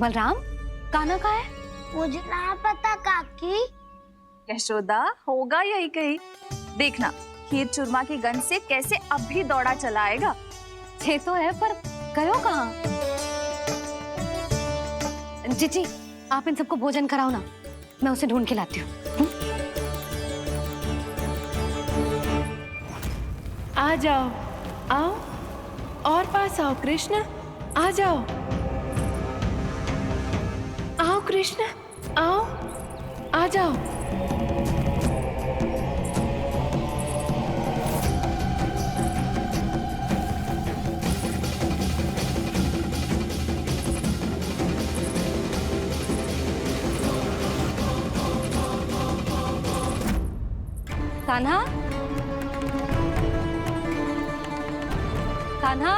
बलराम, कान्हा कहाँ है? मुझे ना पता काकी। यशोदा, होगा यही कहीं। देखना खीर चूरमा की गंध से कैसे अब भी दौड़ा चला आएगा। ये तो है, पर गयो कहाँ? जीजी, आप इन सबको भोजन कराओ ना, मैं उसे ढूंढ के लाती हूँ। आ जाओ, आओ और पास आओ कृष्ण, आ जाओ। आओ कृष्ण, आओ, आ जाओ। कान्हा, कान्हा,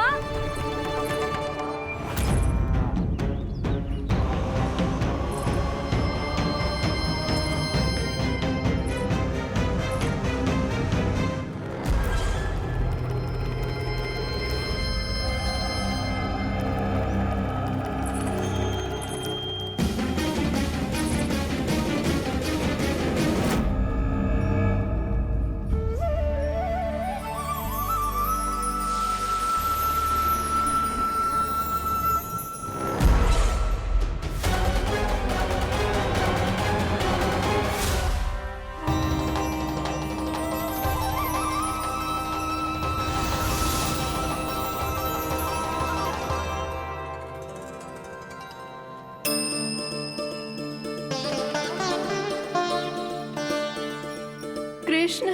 कृष्ण,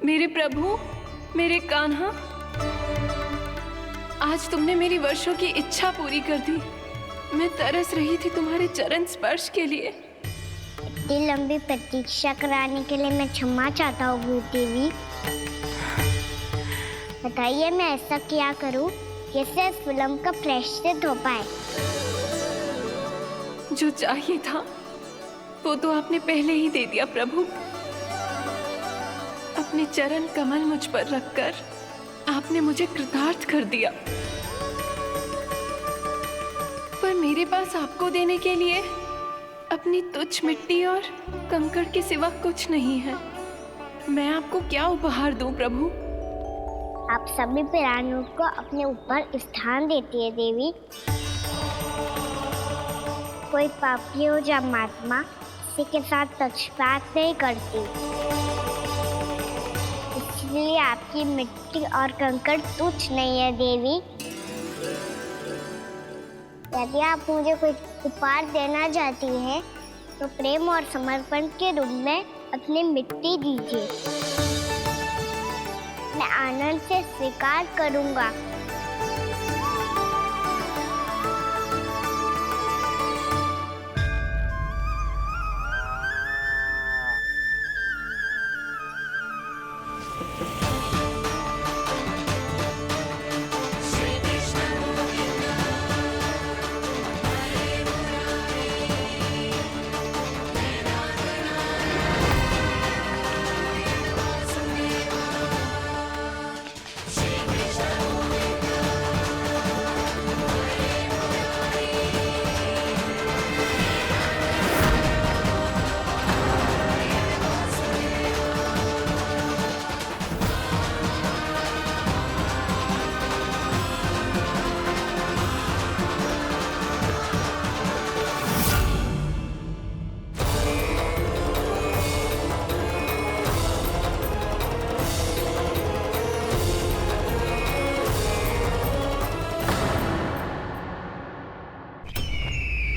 मेरे प्रभु, मेरे कान्हा, आज तुमने मेरी वर्षों की इच्छा पूरी कर दी। मैं तरस रही थी तुम्हारे चरण स्पर्श के लिए। इतनी लंबी प्रतीक्षा कराने के लिए मैं क्षमा चाहता हूँ देवी। बताइए मैं ऐसा क्या करूँ जिससे इस फिल्म का प्रायश्चित हो पाए। जो चाहिए था वो तो आपने पहले ही दे दिया प्रभु। अपने चरण कमल मुझ पर रखकर आपने मुझे कृतार्थ कर दिया। पर मेरे पास आपको देने के लिए अपनी तुच्छ मिट्टी और कंकड़ के सिवा कुछ नहीं है। मैं आपको क्या उपहार दूं प्रभु? आप सभी प्राणियों को अपने ऊपर स्थान देती है देवी। कोई पापी हो या महात्मा, किसी के साथ पक्षपात नहीं करती। इसलिए आपकी मिट्टी और कंकड़ तुच्छ नहीं है देवी। यदि आप मुझे कोई उपहार देना चाहती हैं, तो प्रेम और समर्पण के रूप में अपनी मिट्टी दीजिए। मैं आनंद से स्वीकार करूंगा।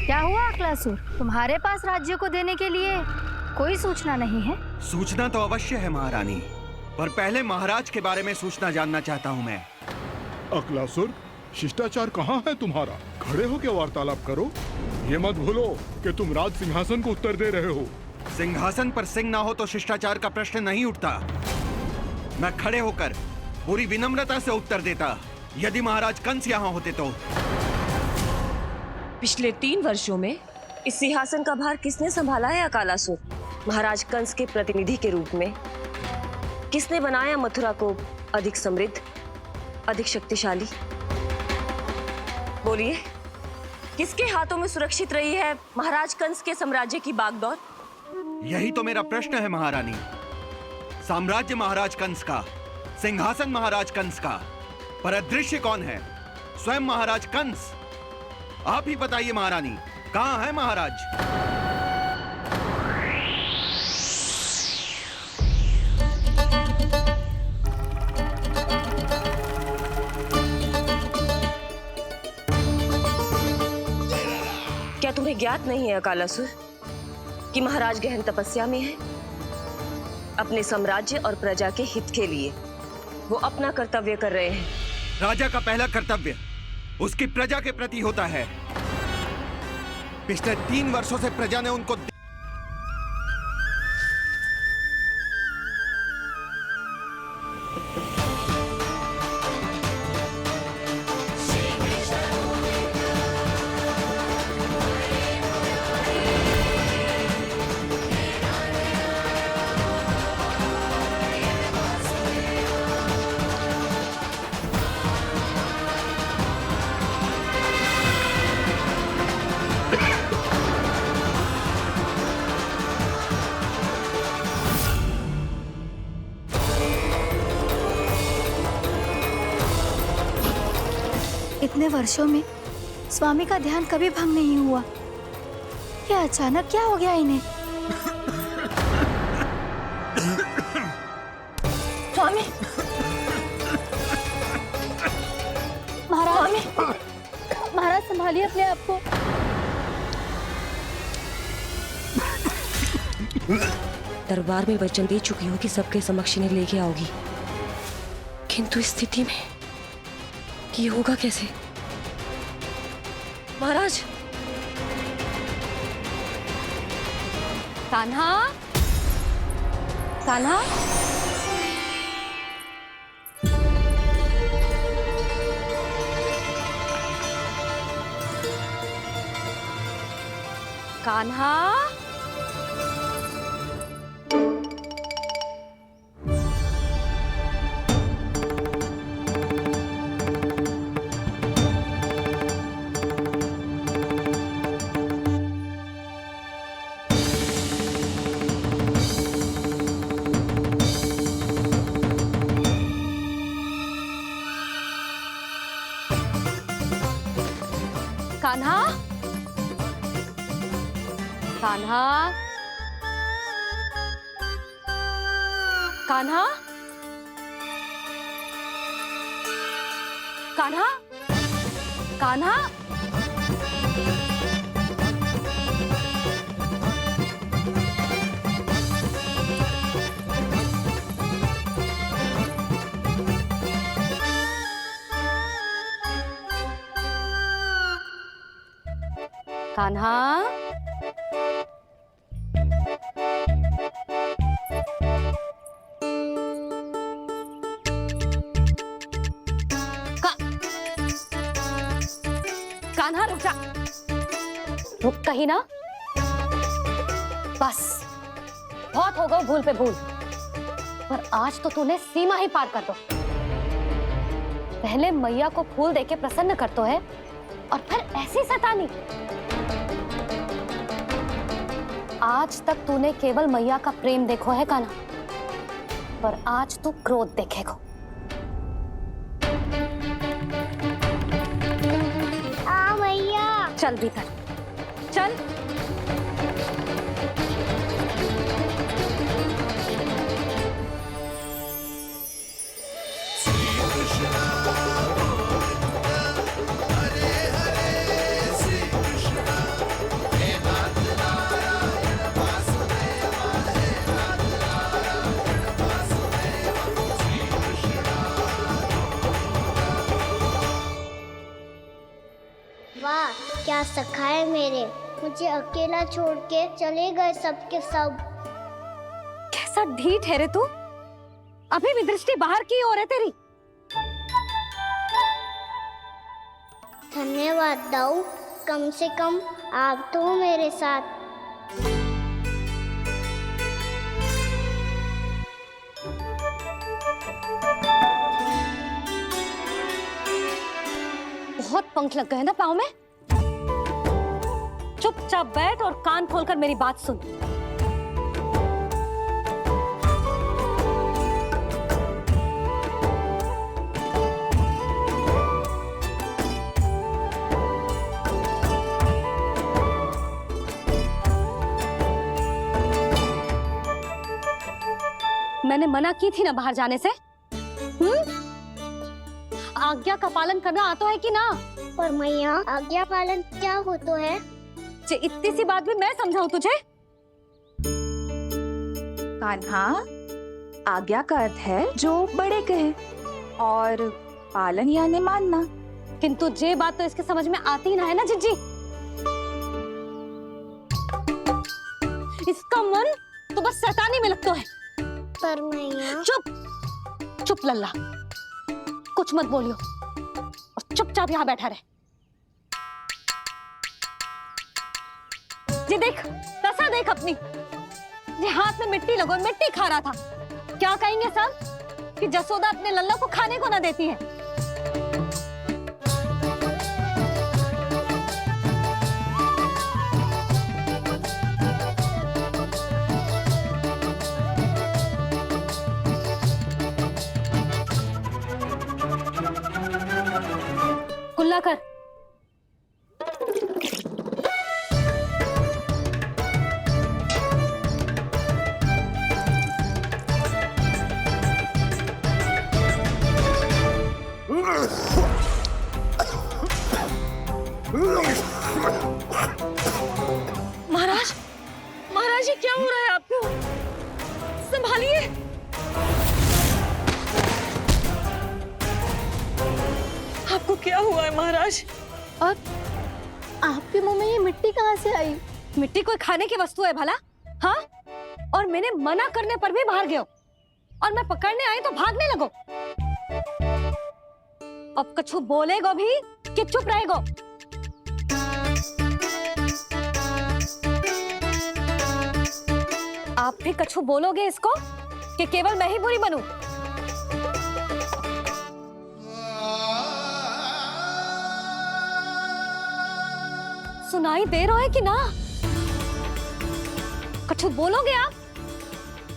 क्या हुआ अकलासुर? तुम्हारे पास राज्य को देने के लिए कोई सूचना नहीं है? सूचना तो अवश्य है महारानी, पर पहले महाराज के बारे में सूचना जानना चाहता हूँ मैं। अकलासुर, शिष्टाचार कहाँ है तुम्हारा? खड़े होकर वार्तालाप करो। ये मत भूलो कि तुम राज सिंहासन को उत्तर दे रहे हो। सिंहासन पर सिंह ना हो तो शिष्टाचार का प्रश्न नहीं उठता। मैं खड़े होकर पूरी विनम्रता से उत्तर देता यदि महाराज कंस यहाँ होते तो। पिछले 3 वर्षों में इस सिंहासन का भार किसने संभाला है अकालासुर? महाराज कंस के प्रतिनिधि के रूप में किसने बनाया मथुरा को अधिक समृद्ध, अधिक शक्तिशाली? बोलिए, किसके हाथों में सुरक्षित रही है महाराज कंस के साम्राज्य की बागडोर? यही तो मेरा प्रश्न है महारानी। साम्राज्य महाराज कंस का, सिंहासन महाराज कंस का, पर अदृश्य कौन है? स्वयं महाराज कंस। आप ही बताइए महारानी, कहां है महाराज? क्या तुम्हें ज्ञात नहीं है अकालासुर कि महाराज गहन तपस्या में है? अपने साम्राज्य और प्रजा के हित के लिए वो अपना कर्तव्य कर रहे हैं। राजा का पहला कर्तव्य उसकी प्रजा के प्रति होता है। पिछले 3 वर्षों से प्रजा ने उनको इतने वर्षों में स्वामी का ध्यान कभी भंग नहीं हुआ। ये अचानक क्या हो गया इन्हें? स्वामी, महाराज, महाराज संभालिए अपने आप को। दरबार में वचन दे चुकी हूँ कि सबके समक्ष इन्हें लेके आओगी, किंतु इस स्थिति में ये होगा कैसे? महाराज, कान्हा, कान्हा, कान्हा, कान्हा, कान्हा, कान्हा, कान्हा, कान्हा, कान्हा, कान्हा रुक जा, रुक कहीं ना। बस बहुत हो गए भूल पे भूल, पर आज तो तूने सीमा ही पार कर दो। पहले मैया को फूल देके प्रसन्न कर तो है, और फिर ऐसी सतानी। आज तक तूने केवल मैया का प्रेम देखो है कान्हा, पर आज तू क्रोध देखेगा। मैया, चल भीतर, चल। वाह, क्या सखा है मेरे। मुझे अकेला छोड़ के चले गए सबके सब। कैसा ढीठ है रे तू, अभी भी दृष्टि बाहर की ओर है तेरी। धन्यवाद दाऊ, कम से कम आप तो हो मेरे साथ। बहुत पंख लग गए ना पाँव में। चुपचाप बैठ और कान खोलकर मेरी बात सुन। मैंने मना की थी ना बाहर जाने से। आज्ञा का पालन करना आता है कि ना? पर मैया, आज्ञा पालन क्या होता है? इतनी सी बात भी मैं समझाऊं तुझे? कान्हा, आज्ञा का अर्थ है जो बड़े कहे और पालन यानी मानना। किंतु ये बात तो इसके समझ में आती ही ना है ना जिज्जी। इसका मन तो बस शैतानी में लगता है। पर मैया। चुप चुप लल्ला, कुछ मत बोलियो और चुपचाप यहाँ बैठा रहे। ये देख, तसा देख अपनी। ये हाथ में मिट्टी लगो, मिट्टी खा रहा था। क्या कहेंगे सब कि जसोदा अपने लल्ला को खाने को ना देती है। कुल्ला कर। महाराज, महाराज ये क्या हो रहा है आपको? संभालिए। आपको क्या हुआ है महाराज? और आपके मुंह में ये मिट्टी कहाँ से आई? मिट्टी कोई खाने की वस्तु है भला? हाँ? और मैंने मना करने पर भी बाहर गए और मैं पकड़ने आई तो भागने लगो। अब कछु बोलेगो भी कि चुप रहेगो? आप भी कछु बोलोगे इसको कि केवल मैं ही बुरी बनूं? सुनाई दे रहा है कि ना? कछु बोलोगे आप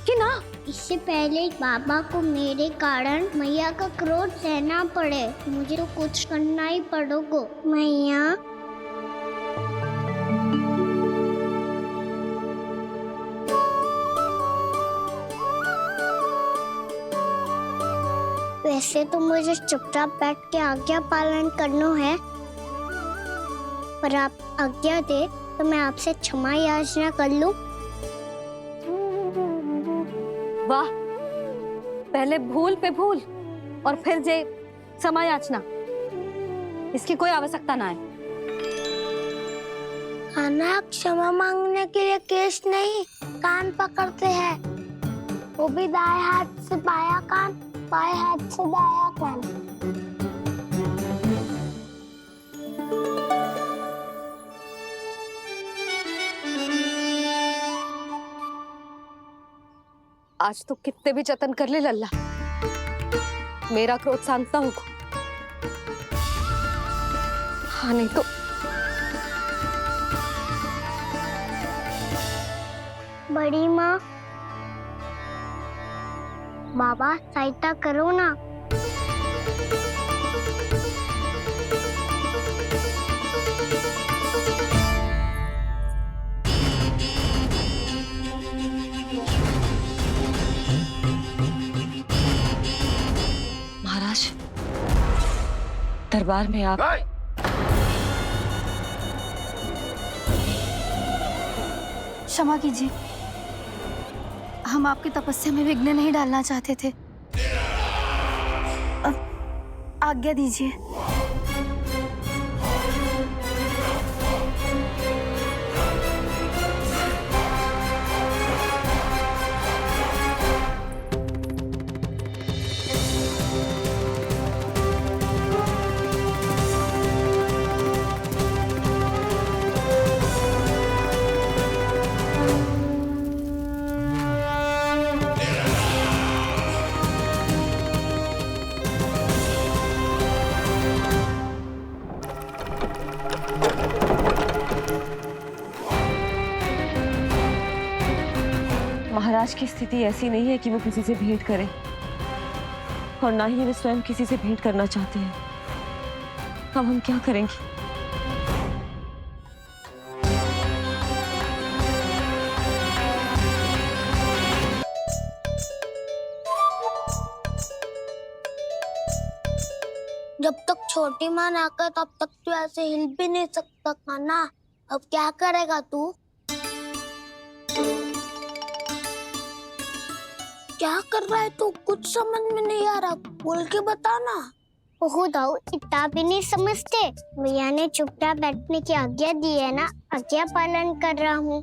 कि ना? इससे पहले बाबा को मेरे कारण मैया का क्रोध सहना पड़े, मुझे तो कुछ करना ही पड़ेगा। मैया। वैसे तो मुझे चुपचाप बैठ के आज्ञा पालन करना है, पर आप आज्ञा दे तो मैं आपसे क्षमा याचना कर लूं। वाह, पहले भूल पे भूल और फिर जे क्षमा याचना, इसकी कोई आवश्यकता ना है। खाना क्षमा मांगने के लिए केस नहीं, कान पकड़ते हैं, वो भी दाएं हाथ से बायां कान, बाएं हाथ से दायां कान। आज तो कितने भी जतन कर ले लल्ला, मेरा क्रोध शांत ना होगा। हाँ नहीं तो बड़ी माँ, बाबा सहायता करो ना। महाराज, दरबार में आप क्षमा कीजिए, हम आपकी तपस्या में विघ्न नहीं डालना चाहते थे। अब आज्ञा दीजिए। महाराज की स्थिति ऐसी नहीं है कि वो किसी से भेंट करें, और ना ही वे स्वयं किसी से भेंट करना चाहते हैं। अब हम क्या करेंगे? जब तक छोटी माँ ना कर तब तक तू ऐसे हिल भी नहीं सकता था ना। अब क्या करेगा तू? क्या कर रहा है तू? कुछ समझ में नहीं आ रहा, बोल के बता ना। ओहो दाऊ, इतना भी नहीं समझते। भैया ने चुपचाप बैठने की आज्ञा दी है ना, आज्ञा पालन कर रहा हूँ।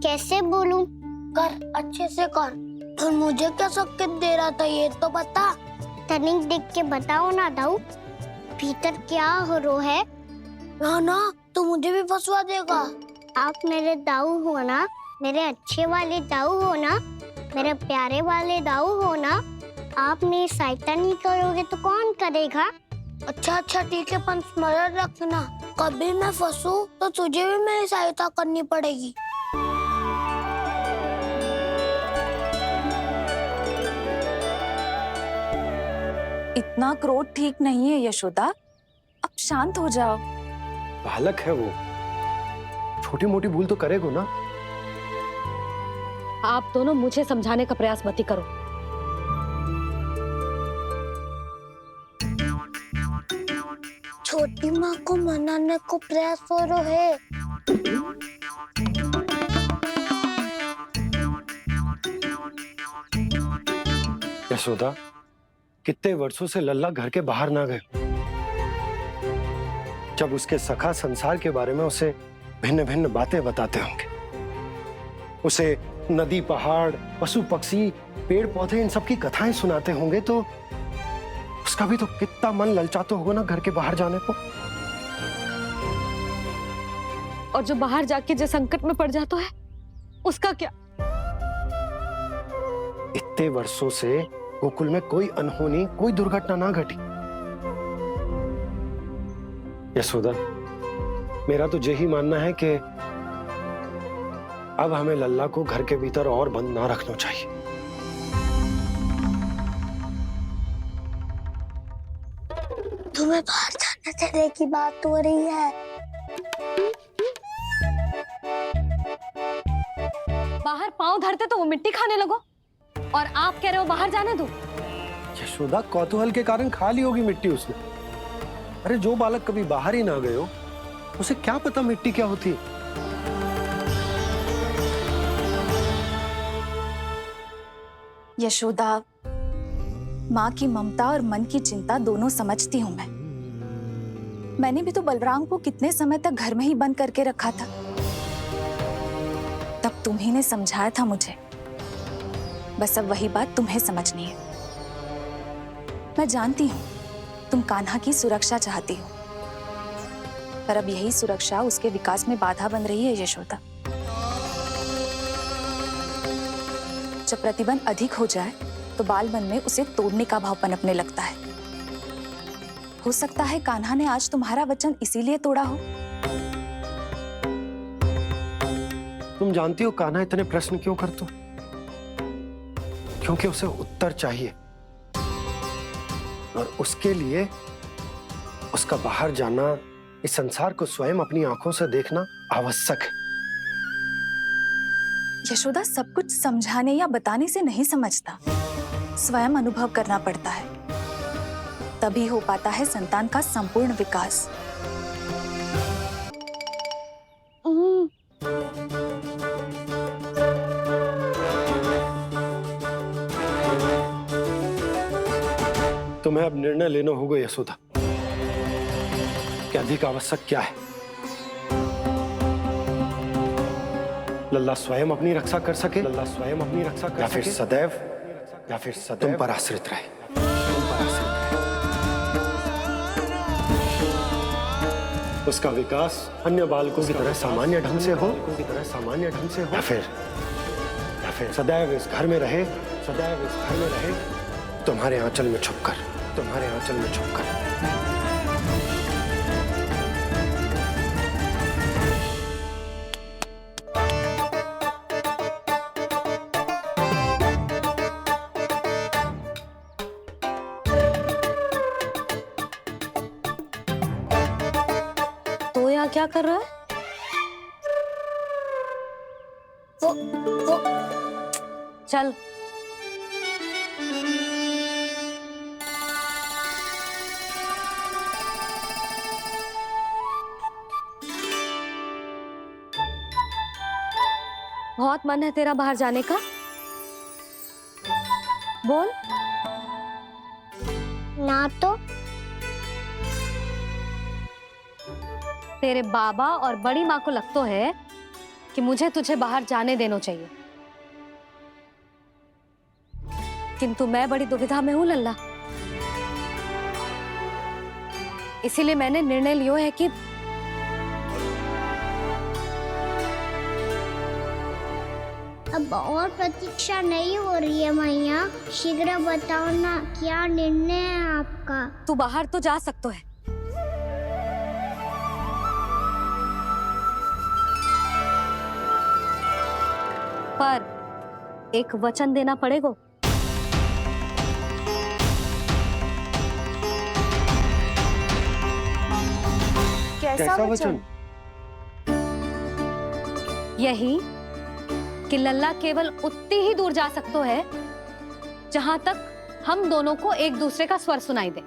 कैसे बोलूं? कर, अच्छे से कर। और मुझे क्या संकेत दे रहा था ये तो बता। तनिक देख के बताओ ना दाऊ, भीतर क्या हो रहा है? ना ना, तू मुझे भी फंसवा देगा। आप मेरे दाऊ हो ना, मेरे अच्छे वाले दाऊ हो ना, मेरे प्यारे वाले दाऊ हो ना। आप मेरी सहायता नहीं करोगे तो कौन करेगा? अच्छा अच्छा ठीक है, पर स्मरण रखना, कभी मैं फंसू तो तुझे भी मेरी सहायता करनी पड़ेगी। इतना क्रोध ठीक नहीं है यशोदा, अब शांत हो जाओ। बालक है वो, छोटी मोटी भूल तो करेगा ना। आप दोनों मुझे समझाने का प्रयास मत ही करो। छोटी माँ को मनाने को प्रयास हो रहा है। यशोदा, कितने वर्षों से लल्ला घर के बाहर ना गए। जब उसके सखा संसार के बारे में उसे भिन्न भिन्न बातें बताते होंगे, उसे नदी, पहाड़, पशु पक्षी, पेड़ पौधे, इन सब की कथाएं सुनाते होंगे, तो उसका भी तो कितना मन ललचाता होगा ना घर के बाहर जाने को। और जो बाहर जाके जो संकट में पड़ जाता है, उसका क्या? इतने वर्षों से गोकुल में कोई अनहोनी, कोई दुर्घटना ना घटी। यशोदा, मेरा तो यही मानना है कि अब हमें लल्ला को घर के भीतर और बंद ना रखना चाहिए। तुम्हें बाहर जाने देने की बात हो रही है। बाहर पांव धरते तो वो मिट्टी खाने लगो, और आप कह रहे हो बाहर जाने दो। यशोदा, कौतूहल के कारण खा ली होगी मिट्टी उसने। अरे जो बालक कभी बाहर ही ना गए हो, उसे क्या पता मिट्टी क्या होती है। यशोदा, माँ की ममता और मन की चिंता दोनों समझती हूँ मैं। मैंने भी तो बलराम को कितने समय तक घर में ही बंद करके रखा था। तब तुम्ही ने समझाया था मुझे, बस अब वही बात तुम्हें समझनी है। मैं जानती हूँ तुम कान्हा की सुरक्षा चाहती हो, पर अब यही सुरक्षा उसके विकास में बाधा बन रही है यशोदा। जब प्रतिबंध अधिक हो जाए तो बाल मन में उसे तोड़ने का भाव पनपने लगता है। हो सकता है कान्हा ने आज तुम्हारा वचन इसीलिए तोड़ा हो। तुम जानती हो कान्हा इतने प्रश्न क्यों करता? क्योंकि उसे उत्तर चाहिए, और उसके लिए उसका बाहर जाना, इस संसार को स्वयं अपनी आंखों से देखना आवश्यक है। यशोदा, सब कुछ समझाने या बताने से नहीं समझता, स्वयं अनुभव करना पड़ता है, तभी हो पाता है संतान का संपूर्ण विकास। तुम्हें अब निर्णय लेना होगा यशोदा कि अधिक आवश्यक क्या है। लल्ला स्वयं अपनी रक्षा कर सके, लल्ला स्वयं अपनी रक्षा कर सके, या फिर सदैव तुम पर आश्रित रहे। उसका विकास अन्य बालकों की तरह सामान्य ढंग से हो, या फिर सदैव इस घर में रहे, तुम्हारे आंचल में छुपकर। क्या कर रहा है? वो चल। बहुत मन है तेरा बाहर जाने का? बोल। ना तो तेरे बाबा और बड़ी माँ को लगता है कि मुझे तुझे बाहर जाने देना चाहिए, किंतु मैं बड़ी दुविधा में हूं लल्ला। इसीलिए मैंने निर्णय लिया है कि अब और प्रतीक्षा नहीं हो रही है मैया। शीघ्र बताओ ना, क्या निर्णय है आपका? तू बाहर तो जा सकता है, पर एक वचन देना पड़ेगा। कैसा वचन? यही कि लल्ला केवल उतनी ही दूर जा सकता है जहां तक हम दोनों को एक दूसरे का स्वर सुनाई दे।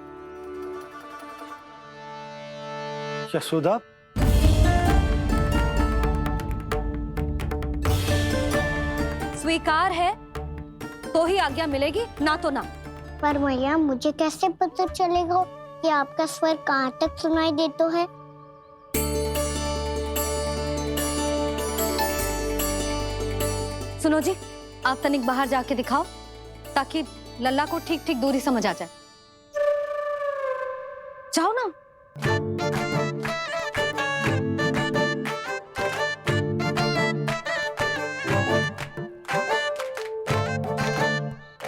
यशोदा, स्वीकार है तो ही आज्ञा मिलेगी, ना तो ना। पर मैया मुझे कैसे पता चलेगा कि आपका स्वर कहाँ तक सुनाई देता है? सुनो जी, आप तनिक बाहर जाके दिखाओ ताकि लल्ला को ठीक ठीक दूरी समझ आ जाए। जाओ ना।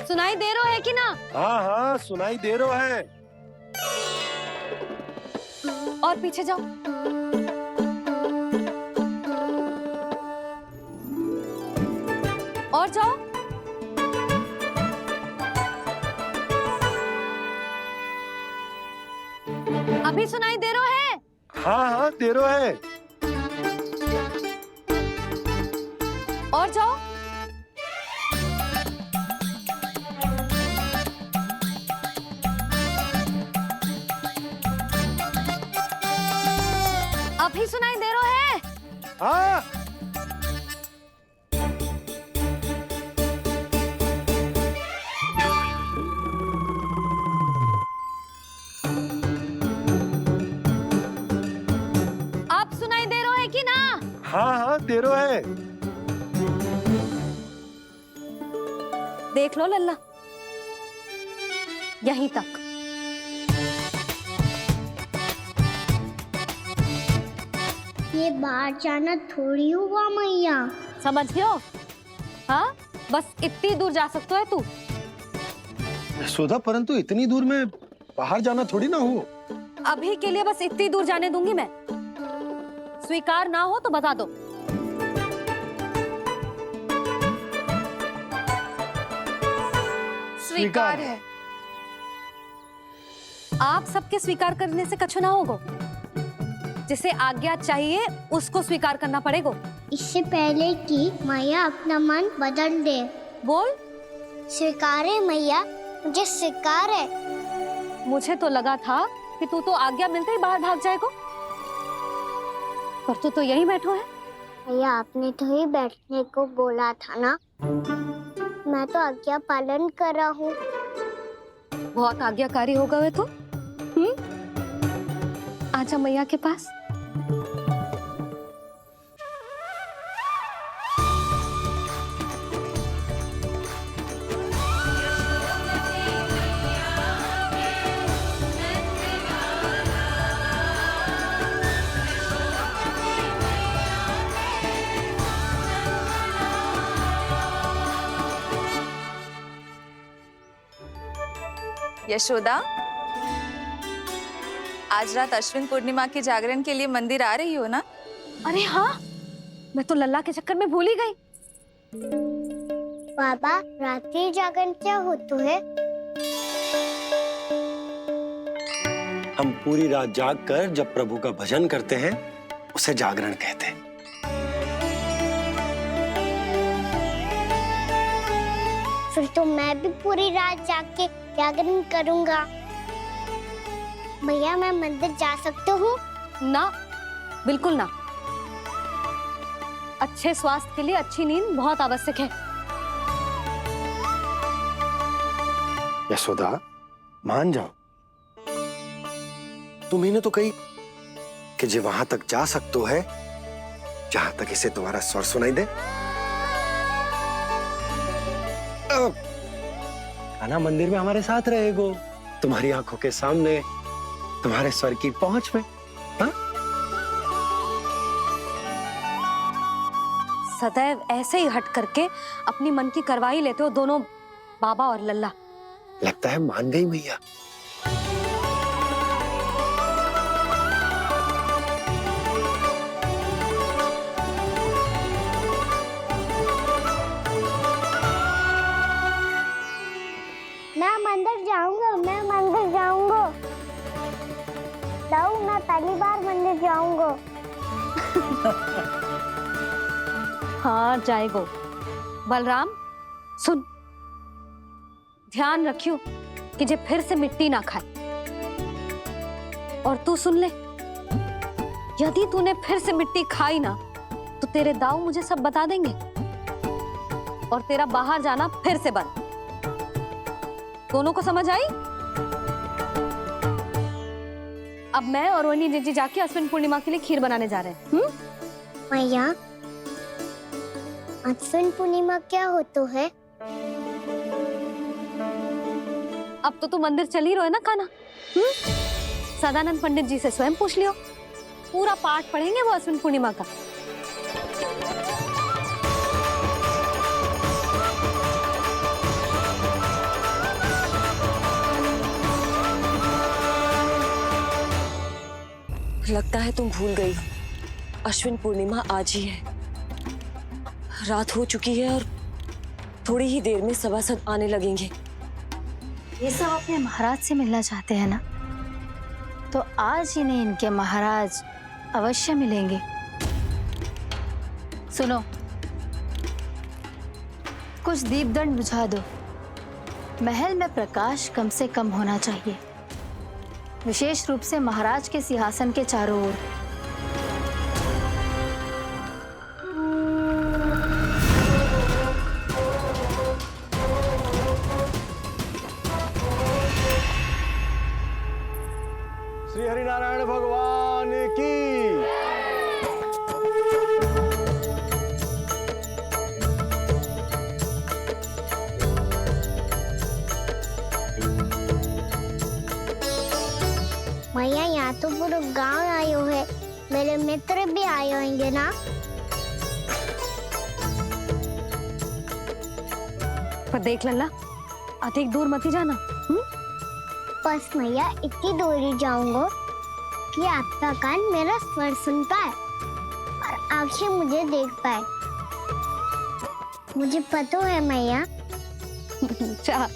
सुनाई दे रहा है कि ना? हाँ हाँ सुनाई दे रहा है। और पीछे जाओ। और जाओ। अभी सुनाई दे रहा है? हाँ हाँ दे रहा है। और जाओ। अभी सुनाई दे रहा है? हाँ। आप सुनाई दे रहा है कि ना? हाँ हाँ दे रहा है। देख लो लल्ला, यहीं तक। ये बाहर जाना थोड़ी हुआ मैया। समझ गयो? हाँ, बस इतनी दूर जा सकता है तू। यशोदा, परंतु इतनी दूर में बाहर जाना थोड़ी ना हो। अभी के लिए बस इतनी दूर जाने दूंगी मैं। स्वीकार ना हो तो बता दो। स्वीकार है। आप सबके स्वीकार करने से कछु ना होगा। जिसे आज्ञा चाहिए उसको स्वीकार करना पड़ेगा। इससे पहले कि मैया अपना मन बदल दे। बोल। स्वीकार है मैया, मुझे स्वीकार है। मुझे तो लगा था कि तू तो आज्ञा मिलते ही बाहर भाग जाएगा, पर तू तो यहीं बैठो है। मैया आपने तो ही बैठने को बोला था ना, मैं तो आज्ञा पालन कर रहा हूँ। बहुत आज्ञाकारी हो गए तू। आजा मैया के पास। यशोदा, आज रात अश्विन पूर्णिमा की जागरण के लिए मंदिर आ रही हो ना? अरे हाँ, मैं तो लल्ला के चक्कर में भूल ही गई। बाबा, रात्रि जागरण क्या होता है? हम पूरी रात जाग कर जब प्रभु का भजन करते हैं उसे जागरण कहते हैं। फिर तो मैं भी पूरी रात जाग के जागरण करूंगा। भैया मैं मंदिर जा सकती हूँ? ना, बिल्कुल ना। अच्छे स्वास्थ्य के लिए अच्छी नींद बहुत आवश्यक है। यशोदा, मान जाओ। तुम्ही ने तो कही कि जे वहां तक जा सकते है जहां तक इसे तुम्हारा स्वर सुनाई दे। कान्हा मंदिर में हमारे साथ रहेगो, तुम्हारी आंखों के सामने, तुम्हारे स्वर की पहुंच में। हाँ? सदैव ऐसे ही हट करके अपनी मन की करवाई लेते हो दोनों बाबा और लल्ला। लगता है मान गई मैया। मैं मंदिर जाऊंगा, मैं मंदिर जाऊंगा। दाऊ, मैं पहली बार मंदिर जाऊंगा। हाँ जाएगो। बलराम सुन, ध्यान रखियो कि जे फिर से मिट्टी ना खाए। और तू सुन ले, यदि तूने फिर से मिट्टी खाई ना तो तेरे दाऊ मुझे सब बता देंगे और तेरा बाहर जाना फिर से बंद। दोनों को समझ आई? अब मैं और रोहिणी जीजी जाके अश्विन पूर्णिमा के लिए खीर बनाने जा रहे हैं। मैया, अश्विन पूर्णिमा क्या होता है? अब तो तू मंदिर चल ही रहो है ना कान्हा? सदानंद पंडित जी से स्वयं पूछ लियो, पूरा पाठ पढ़ेंगे वो अश्विन पूर्णिमा का। लगता है तुम भूल गई हो, अश्विन पूर्णिमा आज ही है। रात हो चुकी है और थोड़ी ही देर में सभासद आने लगेंगे। ये सब अपने महाराज से मिलना चाहते हैं ना, तो आज इन्हें इनके महाराज अवश्य मिलेंगे। सुनो, कुछ दीपदंड बुझा दो। महल में प्रकाश कम से कम होना चाहिए, विशेष रूप से महाराज के सिंहासन के चारों ओर। श्री हरिनारायण भगवान की। मैया, यहाँ तो पूरा गांव आयो है, मेरे मित्र भी आए होंगे ना? पर देख लल्ला, अधिक दूर मत ही जाना। बस मैया इतनी दूर ही जाऊंगा कि आपका कान मेरा स्वर सुन पाए और आंखें मुझे देख पाए। मुझे पता है मैया। अच्छा,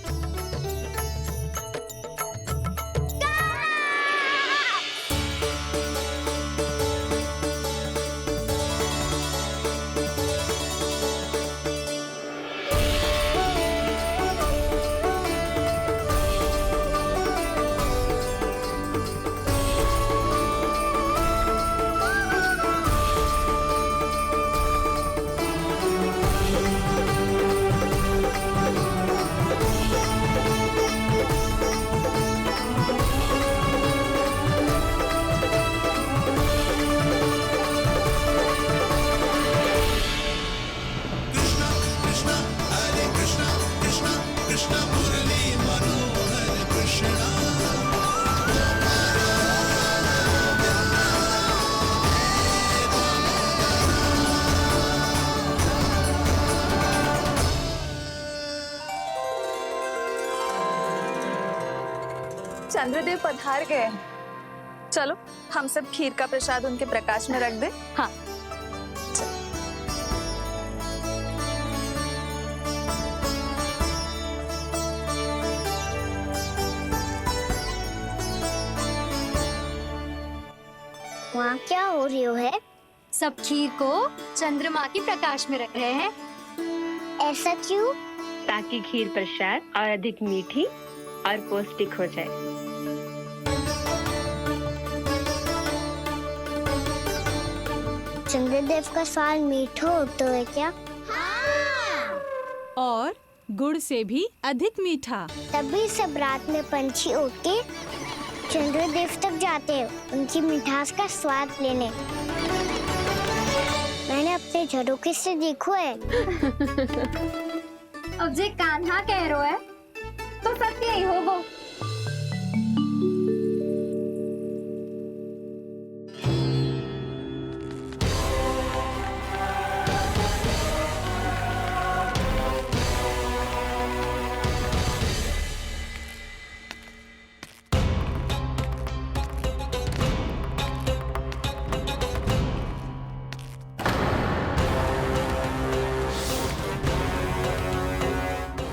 चंद्रदेव पधार गए हैं। चलो हम सब खीर का प्रसाद उनके प्रकाश में रख दे। हाँ। वहाँ क्या हो रही है? सब खीर को चंद्रमा की प्रकाश में रख रहे हैं। ऐसा क्यों? ताकि खीर प्रसाद और अधिक मीठी और पौष्टिक हो जाए। चंद्रदेव का स्वाद मीठा होता है क्या? और गुड़ से भी अधिक मीठा। तभी सब रात में पंछी उड़ के चंद्रदेव तक जाते हैं उनकी मिठास का स्वाद लेने। मैंने अपने झरोखे से देखो है। अब जे कान्हा कह रो है तो सत्य ही होगो।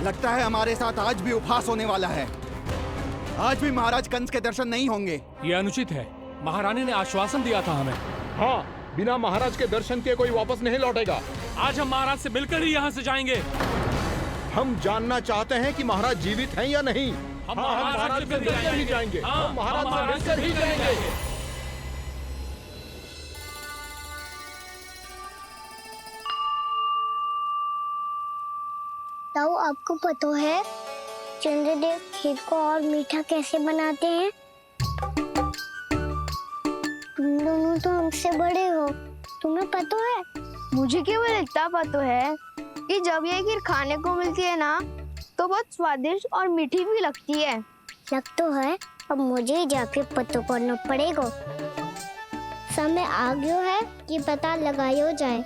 लगता है हमारे साथ आज भी उपहास होने वाला है। आज भी महाराज कंस के दर्शन नहीं होंगे। ये अनुचित है। महारानी ने आश्वासन दिया था हमें। हाँ, बिना महाराज के दर्शन के कोई वापस नहीं लौटेगा। आज हम महाराज से मिलकर ही यहाँ से जाएंगे। हम जानना चाहते हैं कि महाराज जीवित हैं या नहीं। हम महाराज से मिलकर ही जाएंगे। हम महाराज से मिलकर ही जाएंगे। ताऊ, आपको पता है चंद्रदेव खीर को और मीठा कैसे बनाते हैं? तुम दोनों तो हमसे बड़े हो, तुम्हें पता है? मुझे केवल इतना पता है कि जब ये खीर खाने को मिलती है ना तो बहुत स्वादिष्ट और मीठी भी लगती है। लग तो है, अब मुझे ही जाके पता करना पड़ेगा। समय आ गया है कि पता लगाया जाए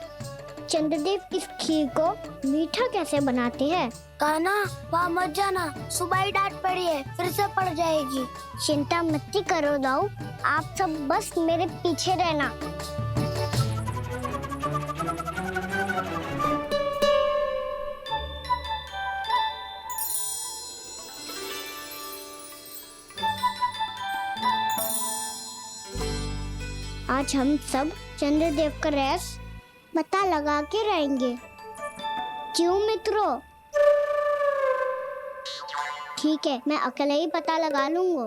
चंद्रदेव इस खीर को मीठा कैसे बनाते हैं। कान्हा, वहाँ मत जाना, सुबह ही डांट पड़ी है, फिर से पड़ जाएगी। चिंता मत करो दाऊ, आप सब बस मेरे पीछे रहना। आज हम सब चंद्रदेव का रहस्य पता लगा के रहेंगे। क्यों मित्रों? ठीक है, मैं अकेले ही पता लगा लूंगा।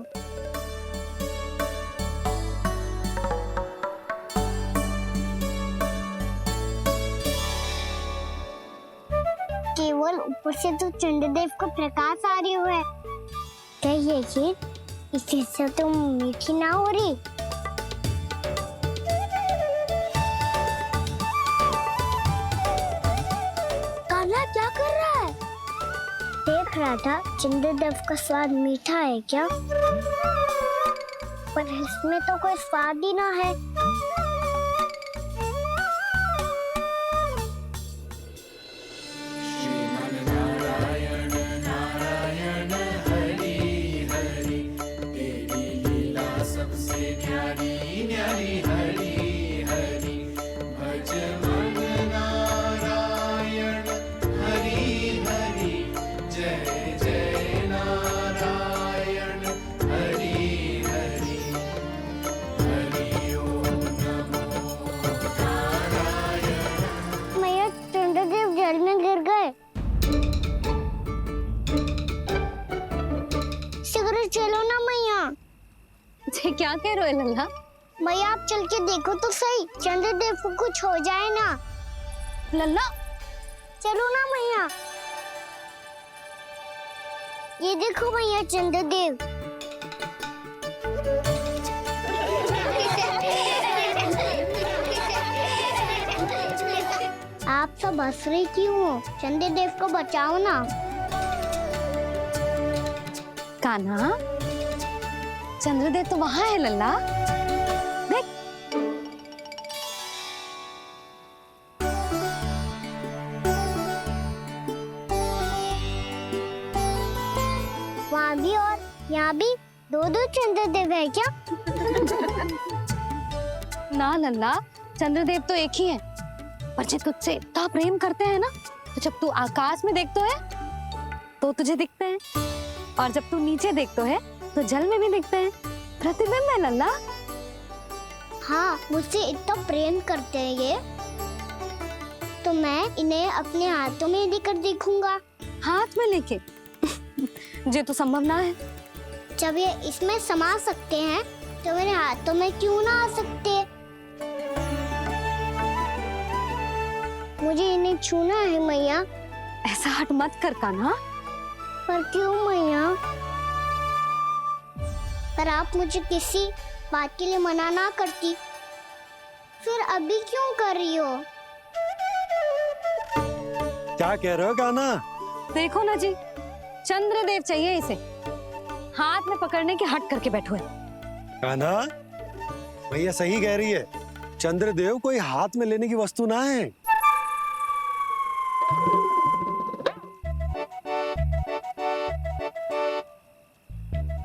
केवल ऊपर से तो चंद्रदेव का प्रकाश आ रही है। क्या ये खीर इससे तो मीठी ना हो रही? क्या कर रहा है? देख रहा था चंद्रदेव का स्वाद मीठा है क्या, पर इसमें तो कोई स्वाद ही ना है। चलो ना मैया। क्या कह रहे हो लल्ला? मैया आप चल के देखो तो सही, चंद्रदेव को कुछ हो जाए ना। लल्ला चलो ना मैया। ये देखो मैया चंद्रदेव। आप सब हंस रहे क्यों हो? चंद्रदेव को बचाओ ना। कान्हा, चंद्रदेव तो वहां है लल्ला, देख। वहाँ भी और यहाँ भी दो चंद्रदेव है क्या? ना लल्ला, चंद्रदेव तो एक ही है। पर जब तुझसे इतना प्रेम करते हैं ना, तो जब तू आकाश में देखतो है तो तुझे दिखते हैं, और जब तू नीचे देखतो है तो जल में भी दिखते हैं। प्रतिबिंब है लल्ला। हाँ, मुझसे इतना प्रेम करते हैं ये, तो मैं इन्हें अपने हाथों में लेकर देखूंगा। हाथ में लेके? ये तो संभव ना है। जब ये इसमें समा सकते हैं, तो मेरे हाथों में क्यों ना आ सकते? मुझे इन्हें छूना है मैया। ऐसा हट मत कर कान्हा। पर क्यों मैया? पर आप मुझे किसी बात के लिए मना ना करती, फिर अभी क्यों कर रही हो? क्या कह रहे हो कान्हा? देखो ना जी, चंद्रदेव चाहिए इसे। हाथ में पकड़ने के हट करके बैठो है। कान्हा, भैया सही कह रही है। चंद्रदेव कोई हाथ में लेने की वस्तु ना है।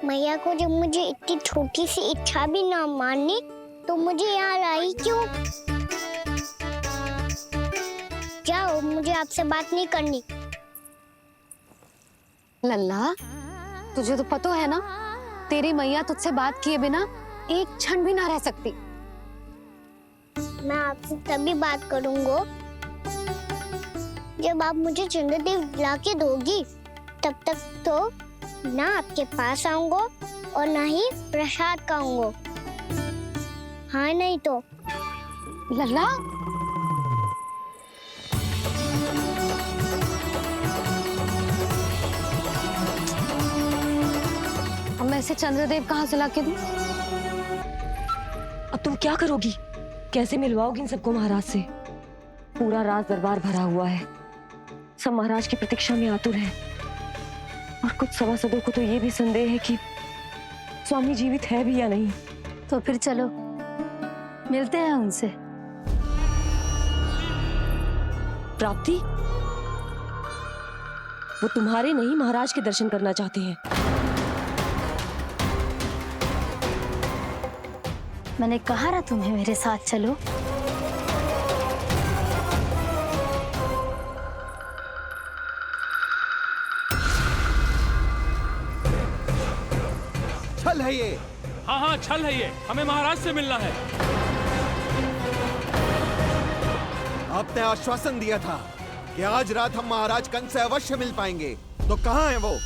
मैया को जब मुझे इतनी छोटी सी इच्छा भी ना माननी, तो मुझे यहाँ लाई क्यों? जाओ, मुझे आपसे बात नहीं करनी। लल्ला, तुझे तो पता है ना, तेरी मैया तुझसे बात किए बिना एक क्षण भी ना रह सकती। मैं आपसे तभी बात करूंगा जब आप मुझे चंद्रदेव ला के दोगी। तब तक तो ना आपके पास आऊंगा और ना ही प्रसाद खाऊंगा। हाँ नहीं तो? लल्ला, अब मैं इसे चंद्रदेव कहाँ से लाके दूं? अब तुम क्या करोगी? कैसे मिलवाओगी इन सबको महाराज से? पूरा राज दरबार भरा हुआ है, सब महाराज की प्रतीक्षा में आतुर हैं। और कुछ सभासदों को तो ये भी संदेह है कि स्वामी जीवित है भी या नहीं। तो फिर चलो मिलते हैं उनसे। प्राप्ति, वो तुम्हारे नहीं महाराज के दर्शन करना चाहते हैं। मैंने कहा ना तुम्हें मेरे साथ चलो। छल है ये। हाँ हाँ, छल है ये। हमें महाराज से मिलना है। आपने आश्वासन दिया था कि आज रात हम महाराज कंस से अवश्य मिल पाएंगे, तो कहाँ है वो?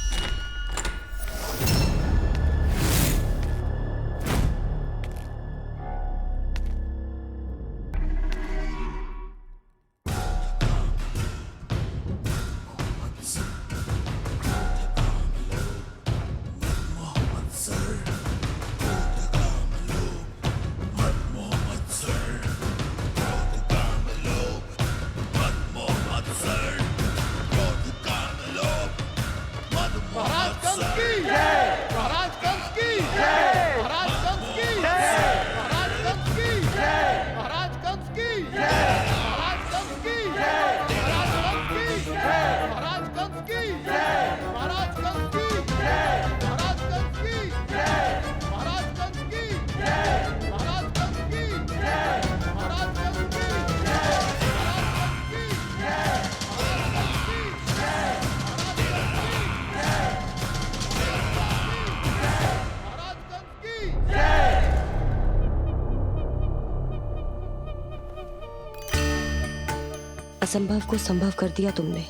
असंभव को संभव कर दिया तुमने,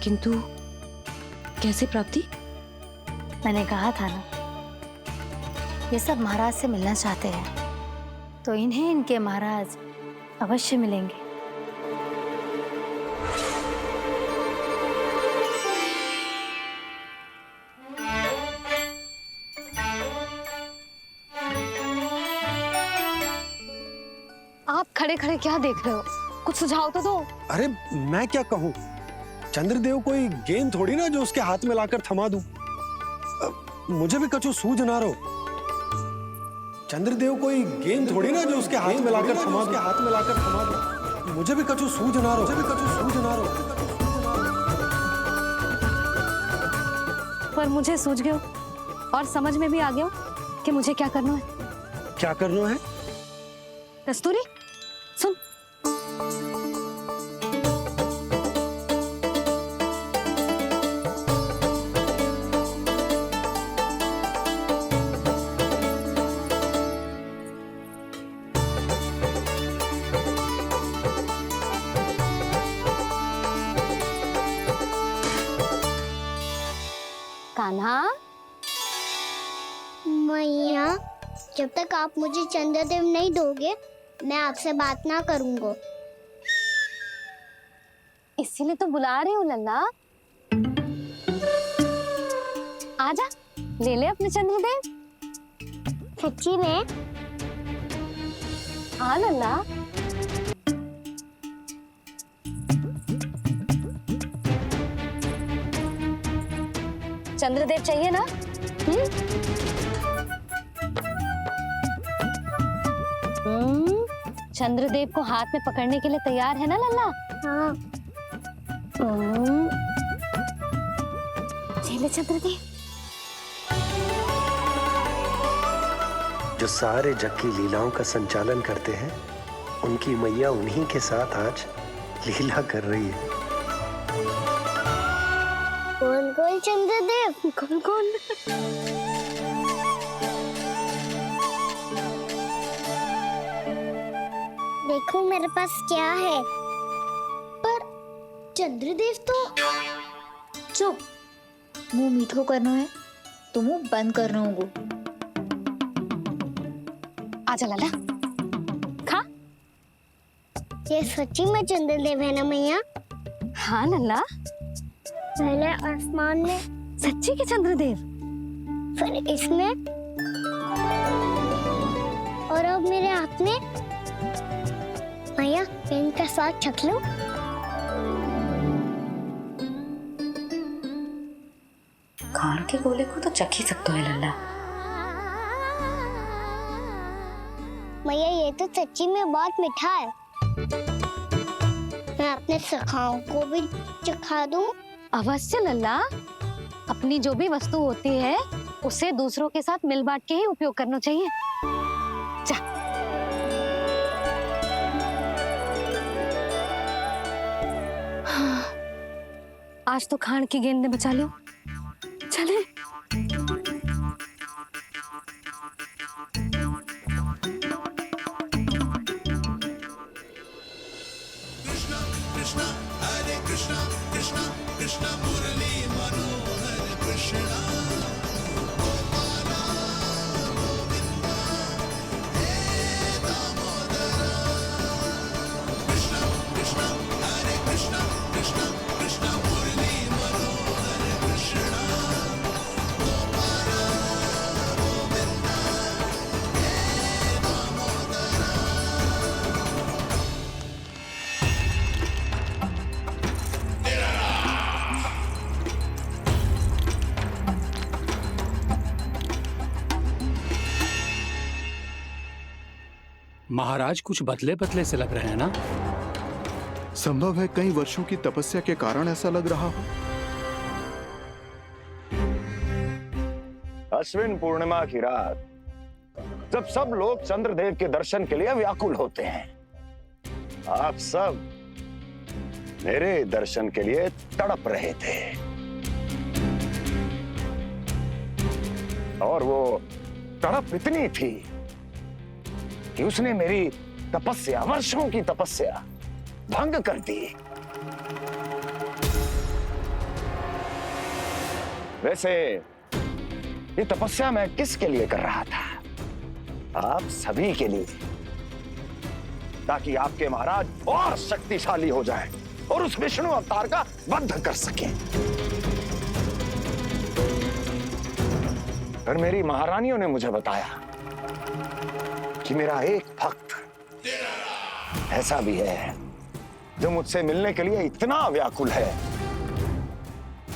किंतु कैसे प्राप्ति? मैंने कहा था ना, ये सब महाराज से मिलना चाहते हैं, तो इन्हें इनके महाराज अवश्य मिलेंगे। आप खड़े खड़े क्या देख रहे हो? कुछ सुझाव तो दो। अरे मैं क्या कहूँ, चंद्रदेव कोई गेंद थोड़ी ना जो उसके हाथ में लाकर थमा दूं। मुझे भी कछु सूझ ना रहो। चंद्रदेव कोई गेंद थोड़ी ना जो उसके हाथ में लाकर थमा दूं। मुझे भी कछु सूझ ना रहो। पर मुझे सूझ गयो और समझ में भी आ गया कि मुझे क्या करना है। क्या करना है? कस्तूरी, सुन। मैया, जब तक आप मुझे चंद्रदेव नहीं दोगे मैं आपसे बात ना करूंगा। इसीलिए तो बुला रही हूँ लल्ला। आजा, ले ले अपने चंद्रदेव। सच्ची में? हाँ लल्ला। चंद्रदेव चाहिए ना? चंद्रदेव को हाथ में पकड़ने के लिए तैयार है ना लल्ला? हाँ। ले चंद्रदेव। जो सारे जग की लीलाओं का संचालन करते हैं, उनकी मैया उन्हीं के साथ आज लीला कर रही है। कौन कौन चंद्रदेव? कौन कौन? देखो मेरे पास क्या है। पर चंद्रदेव तो चुप, मुंह मीठो करना है तो मुंह बंद करना होगा। आजा लल्ला, खा। ये सच्ची में चंद्रदेव है ना मैया? हाँ लल्ला, पहले आसमान में, सच्ची के चंद्रदेव। फिर इसमें, और अब मेरे हाथ में। मैया, मैं इनका स्वाद चख लूं? खान के गोले को तो चख ही सकते है लल्ला। मैया, ये तो सच्ची में बहुत मीठा है। मैं अपने सखाओं को भी चखा दूं? अवश्य लल्ला, अपनी जो भी वस्तु होती है उसे दूसरों के साथ मिल बांट के ही उपयोग करना चाहिए। जा। आज तो खान की गेंद ने बचा लो। चले। महाराज कुछ बदले बदले से लग रहे हैं ना? संभव है कई वर्षों की तपस्या के कारण ऐसा लग रहा हो। अश्विन पूर्णिमा की रात, जब सब लोग चंद्रदेव के दर्शन के लिए व्याकुल होते हैं, आप सब मेरे दर्शन के लिए तड़प रहे थे। और वो तड़प इतनी थी कि उसने मेरी तपस्या, वर्षों की तपस्या भंग कर दी। वैसे ये तपस्या मैं किसके लिए कर रहा था? आप सभी के लिए, ताकि आपके महाराज और शक्तिशाली हो जाएं और उस विष्णु अवतार का वध कर सकें। पर मेरी महारानियों ने मुझे बताया कि मेरा एक भक्त ऐसा भी है जो मुझसे मिलने के लिए इतना व्याकुल है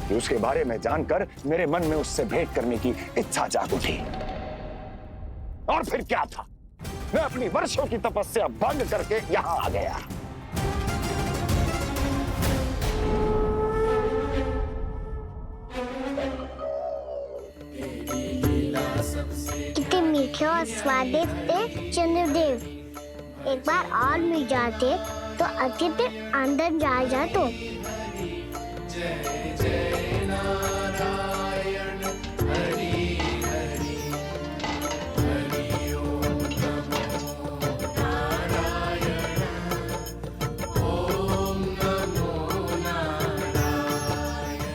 कि उसके बारे में जानकर मेरे मन में उससे भेंट करने की इच्छा जाग उठी। और फिर क्या था, मैं अपनी वर्षों की तपस्या भंग करके यहां आ गया। कितने मीठे और स्वादिष्ट थे चंद्रदेव। एक बार और मिल जाते तो अति दिन अंदर जा जातो।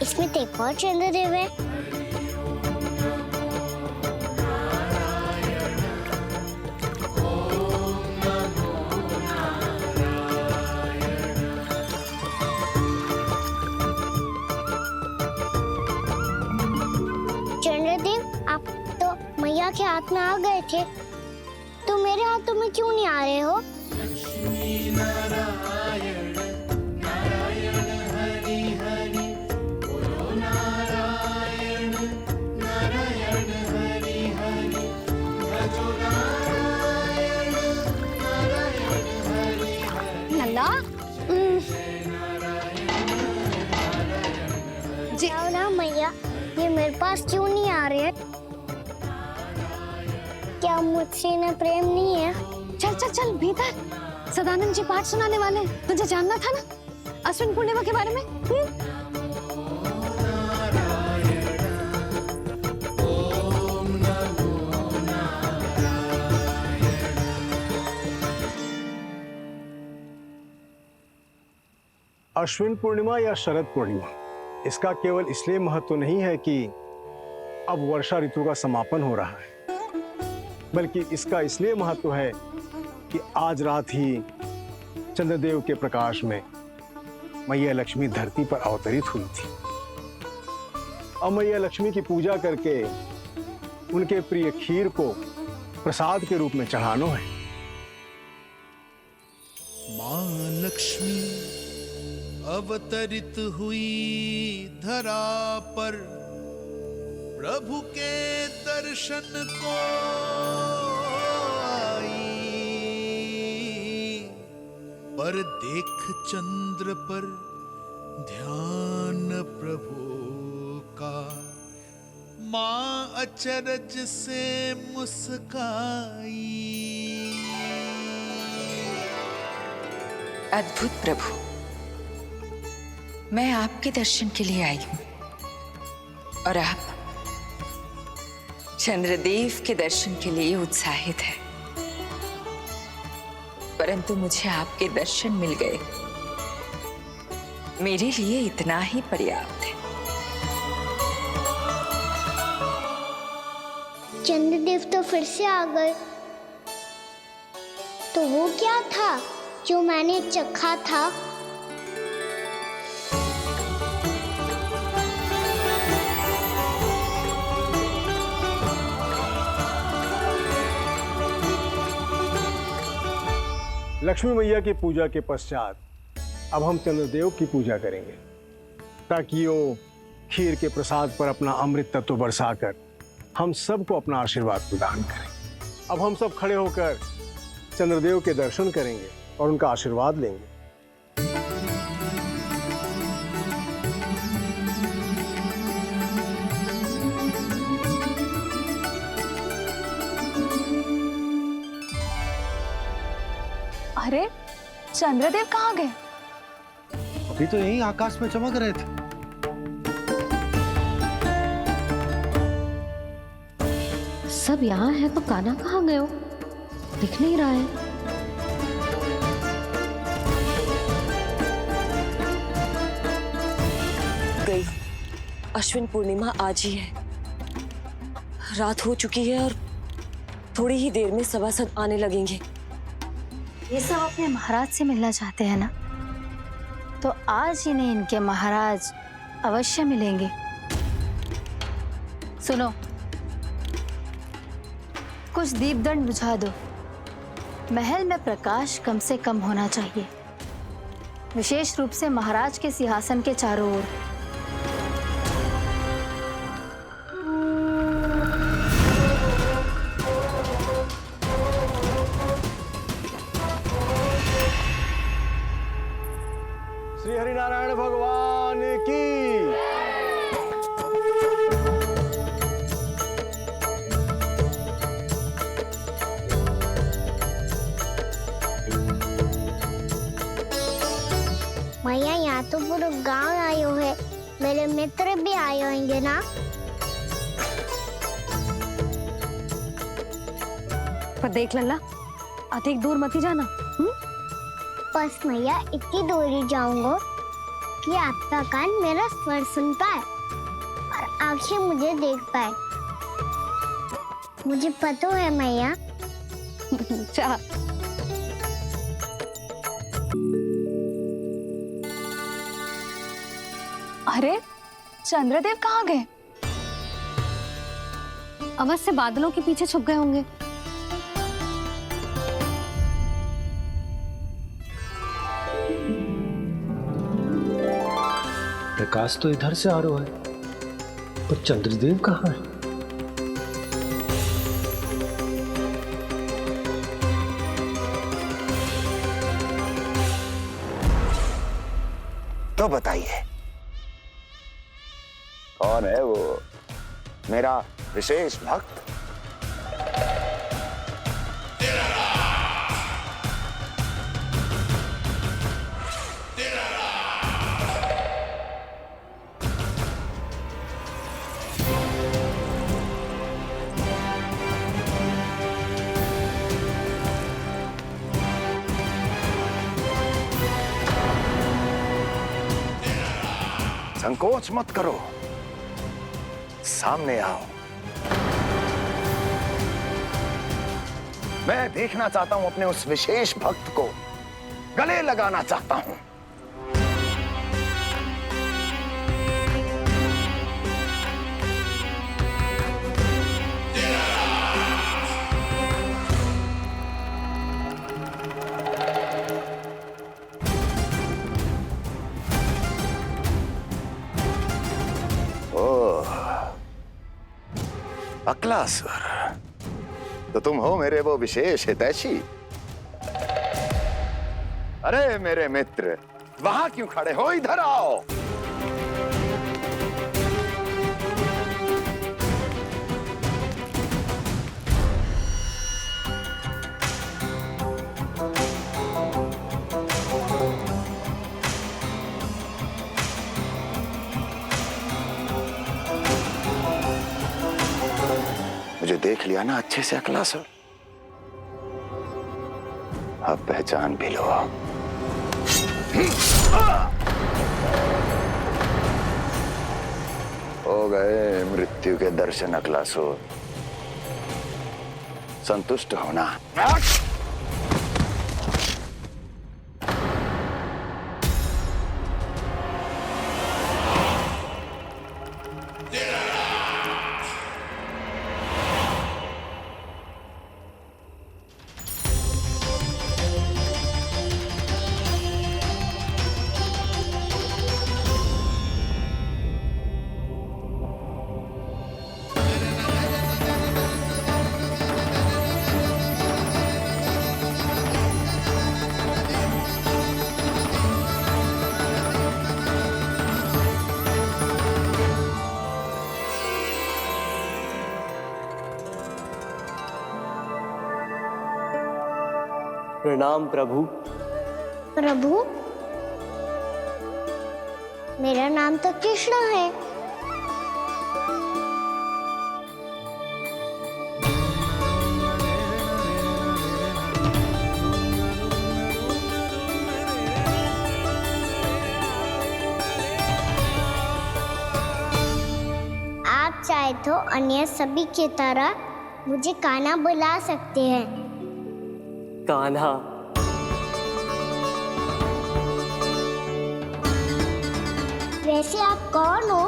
इसमें तो एक और चंद्रदेव है। मैया के हाथ में आ गए थे, तो मेरे हाथों में क्यों नहीं आ रहे हो? लल्ला जी ना मैया, ये मेरे पास क्यों नहीं आ रहे? क्या मुझसे इन्हें प्रेम नहीं है? चल चल चल भीतर, सदानंद जी पाठ सुनाने वाले हैं। तुझे जानना था ना अश्विन पूर्णिमा के बारे में? अश्विन पूर्णिमा या शरद पूर्णिमा, इसका केवल इसलिए महत्व नहीं है कि अब वर्षा ऋतु का समापन हो रहा है, बल्कि इसका इसलिए महत्व है कि आज रात ही चंद्रदेव के प्रकाश में मैया लक्ष्मी धरती पर अवतरित हुई थी। अब मैया लक्ष्मी की पूजा करके उनके प्रिय खीर को प्रसाद के रूप में चढ़ाना है। मां लक्ष्मी अवतरित हुई धरा पर, प्रभु के दर्शन को आई, पर देख चंद्र पर ध्यान प्रभु का, मां अचरज से मुस्काई। अद्भुत प्रभु, मैं आपके दर्शन के लिए आई हूं और आप चंद्रदेव के दर्शन के लिए उत्साहित है, परंतु मुझे आपके दर्शन मिल गए, मेरे लिए इतना ही पर्याप्त है। चंद्रदेव तो फिर से आ गए, तो वो क्या था जो मैंने चखा था? लक्ष्मी मैया की पूजा के पश्चात अब हम चंद्रदेव की पूजा करेंगे, ताकि वो खीर के प्रसाद पर अपना अमृत तत्व बरसाकर हम सबको अपना आशीर्वाद प्रदान करें। अब हम सब खड़े होकर चंद्रदेव के दर्शन करेंगे और उनका आशीर्वाद लेंगे। अरे चंद्रदेव कहाँ गए? अभी तो यहीं आकाश में चमक रहे थे। सब यहाँ है तो कान्हा कहाँ गए हो? दिख नहीं रहा है। गई। अश्विन पूर्णिमा आज ही है, रात हो चुकी है और थोड़ी ही देर में सभासद आने लगेंगे। ये सब अपने महाराज से मिलना चाहते हैं ना, तो आज इन्हें इनके महाराज अवश्य मिलेंगे। सुनो, कुछ दीपदंड बुझा दो। महल में प्रकाश कम से कम होना चाहिए, विशेष रूप से महाराज के सिंहासन के चारों ओर। श्री हरिनारायण भगवान की। मैया, यहाँ तो पूरा गांव आए हुए है, मेरे मित्र भी आए होंगे ना? पर देख लल्ला, अधिक दूर मत ही जाना। बस मैया इतनी दूर ही जाऊंगा कि आपका कान मेरा स्वर सुन पाए और आंखें मुझे देख पाए। मुझे पता है मैया। चाह अरे चंद्रदेव कहाँ गए? अवश्य बादलों के पीछे छुप गए होंगे। प्रकाश तो इधर से आ रहा है, पर चंद्रदेव कहाँ है? तो बताइए, कौन है वो मेरा विशेष भक्त? संकोच मत करो, सामने आओ। मैं देखना चाहता हूं अपने उस विशेष भक्त को, गले लगाना चाहता हूं। अकलासुर, तो तुम हो मेरे वो विशेष हितैषी। अरे मेरे मित्र, वहां क्यों खड़े हो, इधर आओ। मुझे देख लिया ना अच्छे से अकलासुर? अब पहचान भी लो। हो गए मृत्यु के दर्शन अकलासुर, संतुष्ट होना। प्रणाम प्रभु। प्रभु, मेरा नाम तो कृष्ण है। आप चाहे तो अन्य सभी की तरह मुझे कान्हा बुला सकते हैं। कान्हा? वैसे आप कौन हो?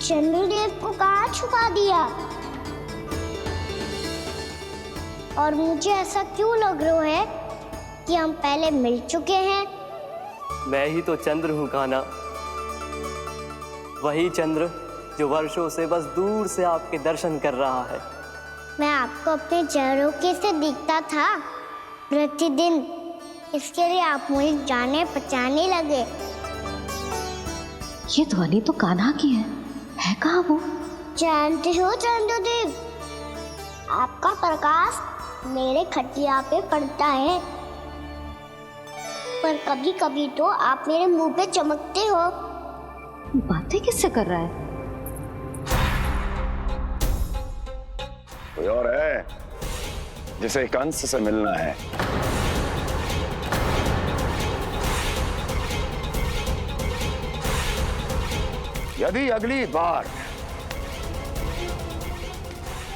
चंद्रदेव को कहाँ छुपा दिया? और मुझे ऐसा क्यों लग रहा है कि हम पहले मिल चुके हैं? मैं ही तो चंद्र हूँ कान्हा, वही चंद्र जो वर्षों से बस दूर से आपके दर्शन कर रहा है। मैं आपको अपने झरोखे से दिखता था प्रतिदिन, इसके लिए आप मुझे जाने पहचाने लगे। ये ध्वनि तो कान्हा की है कहाँ वो? जानते हो चंद्रदेव, आपका प्रकाश मेरे खटिया पे पड़ता है, पर कभी कभी तो आप मेरे मुंह पे चमकते हो। बातें किससे कर रहा है? कोई और है जिसे कंस से मिलना है? यदि अगली बार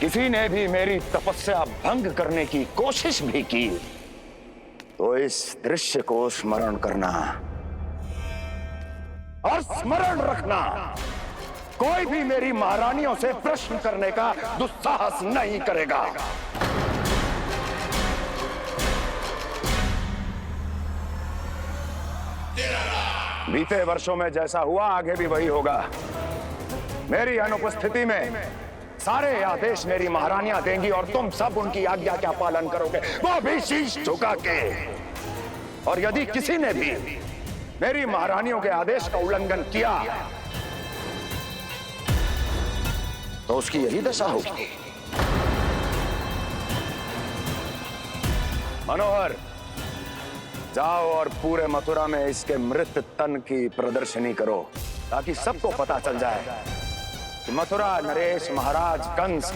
किसी ने भी मेरी तपस्या भंग करने की कोशिश भी की तो इस दृश्य को स्मरण करना और स्मरण रखना कोई भी मेरी महारानियों से प्रश्न करने का दुस्साहस नहीं करेगा। बीते वर्षों में जैसा हुआ आगे भी वही होगा। मेरी अनुपस्थिति में सारे आदेश मेरी महारानियां देंगी और तुम सब उनकी आज्ञा का पालन करोगे, वो भी शीश झुका के। और यदि किसी ने भी मेरी महारानियों के आदेश का उल्लंघन किया तो उसकी यही दशा होगी। मनोहर, जाओ और पूरे मथुरा में इसके मृत तन की प्रदर्शनी करो, ताकि सबको पता चल जाए कि मथुरा नरेश महाराज कंस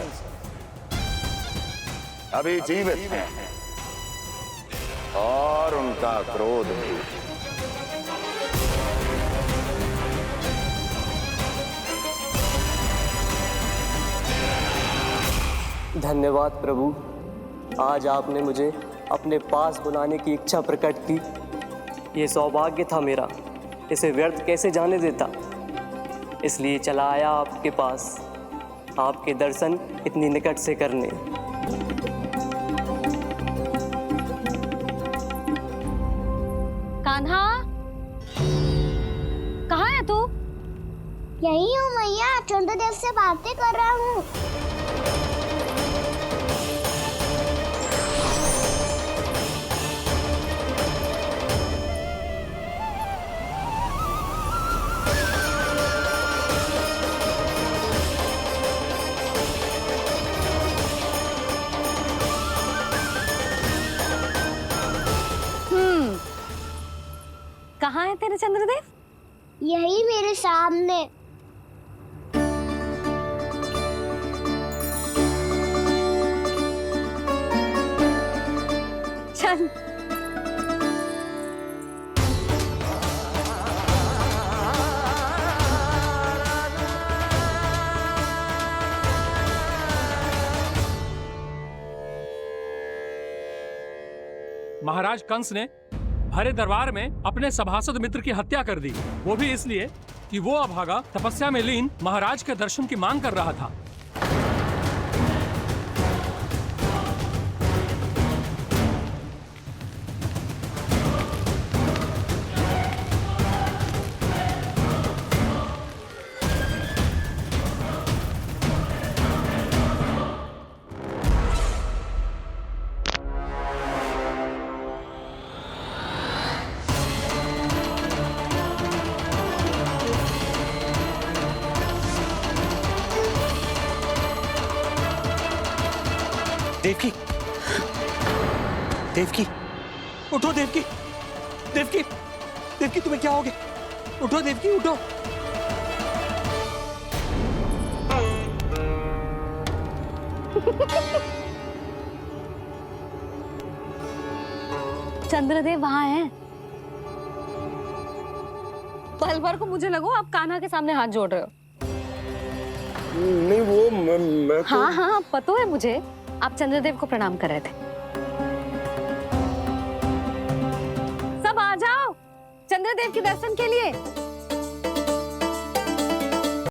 अभी जीवित हैं और उनका क्रोध भी। धन्यवाद प्रभु, आज आपने मुझे अपने पास बुलाने की इच्छा प्रकट की। ये सौभाग्य था मेरा, इसे व्यर्थ कैसे जाने देता। इसलिए चला आया आपके पास, आपके दर्शन इतनी निकट से करने। कान्हा, कहाँ है तू? यही हूँ मैया, चंद्रदेव से बातें कर रहा हूँ। कहाँ है तेरे चंद्रदेव? यही मेरे सामने। चल। महाराज कंस ने भरे दरबार में अपने सभासद मित्र की हत्या कर दी, वो भी इसलिए कि वो अभागा तपस्या में लीन महाराज के दर्शन की मांग कर रहा था। देवकी, देवकी, उठो देवकी, देवकी, देवकी तुम्हें क्या हो गया? उठो देवकी, उठो। चंद्रदेव वहाँ हैं। पल भर को मुझे लगो आप कान्हा के सामने हाथ जोड़ रहे हो। नहीं वो मैं तो... हाँ हाँ पता है मुझे, आप चंद्रदेव को प्रणाम कर रहे थे। सब आ जाओ चंद्रदेव के दर्शन के लिए।